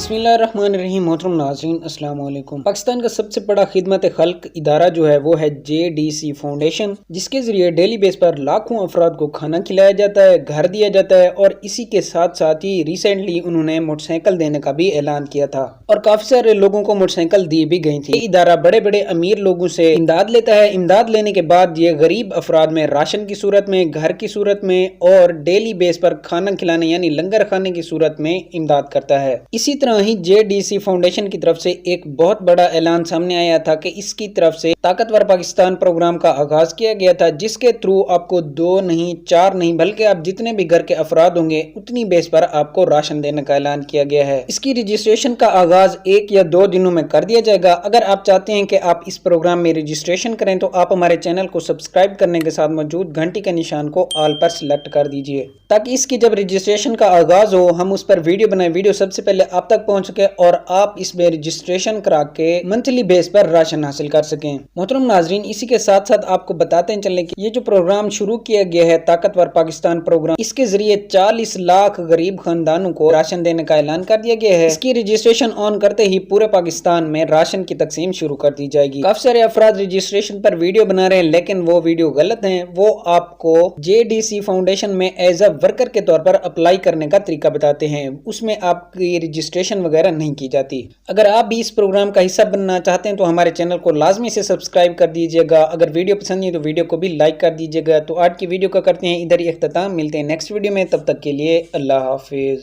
बिस्मिल्लाहिर्रहमानिर्रहीम। मोहतरम नाज़रीन, अस्सलाम वालेकुम। पाकिस्तान का सबसे बड़ा खिदमत खल्क इदारा जो है वो है JDC फाउंडेशन, जिसके जरिए डेली बेस पर लाखों अफराद को खाना खिलाया जाता है, घर दिया जाता है और इसी के साथ साथ ही रिसेंटली उन्होंने मोटरसाइकिल देने का भी ऐलान किया था और काफी सारे लोगों को मोटरसाइकिल दी भी गई थी। इदारा बड़े बड़े अमीर लोगों से इमदाद लेता है। इमदाद लेने के बाद ये गरीब अफराद में राशन की सूरत में, घर की सूरत में और डेली बेस पर खाना खिलाने यानी लंगर खाने की सूरत में इमदाद करता है। इसी तरह ही JDC फाउंडेशन की तरफ से एक बहुत बड़ा ऐलान सामने आया था कि इसकी तरफ से ताकतवर पाकिस्तान प्रोग्राम का आगाज किया गया था, जिसके थ्रू आपको 2 नहीं 4 नहीं बल्कि आप जितने भी घर के अफराद होंगे उतनी बेस पर आपको राशन देने का ऐलान किया गया है। इसकी रजिस्ट्रेशन का आगाज 1 या 2 दिनों में कर दिया जाएगा। अगर आप चाहते हैं कि आप इस प्रोग्राम में रजिस्ट्रेशन करें तो आप हमारे चैनल को सब्सक्राइब करने के साथ मौजूद घंटी के निशान को ऑल पर सिलेक्ट कर दीजिए, ताकि इसकी जब रजिस्ट्रेशन का आगाज हो हम उस पर वीडियो बनाए, वीडियो सबसे पहले आप तक पहुंच सके और आप इसमें रजिस्ट्रेशन करा के मंथली बेस पर राशन हासिल कर सकें। मोहतरम नाजरीन, इसी के साथ साथ आपको बताते हैं चलें कि ये जो प्रोग्राम शुरू किया गया है ताकतवर पाकिस्तान प्रोग्राम, इसके जरिए 40 लाख गरीब खानदानों को राशन देने का ऐलान कर दिया गया है। इसकी रजिस्ट्रेशन ऑन करते ही पूरे पाकिस्तान में राशन की तकसीम शुरू कर दी जाएगी। काफी सारे अफराद रजिस्ट्रेशन पर वीडियो बना रहे हैं लेकिन वो वीडियो गलत है। वो आपको JDC फाउंडेशन में एज अ वर्कर के तौर पर अप्लाई करने का तरीका बताते हैं, उसमें आपकी रजिस्ट्रेशन वगैरह नहीं की जाती। अगर आप भी इस प्रोग्राम का हिस्सा बनना चाहते हैं तो हमारे चैनल को लाजमी से सब्सक्राइब कर दीजिएगा। अगर वीडियो पसंद है तो वीडियो को भी लाइक कर दीजिएगा। तो आज की वीडियो का करते हैं इधर ही इख्तिताम। मिलते हैं नेक्स्ट वीडियो में, तब तक के लिए अल्लाह हाफिज।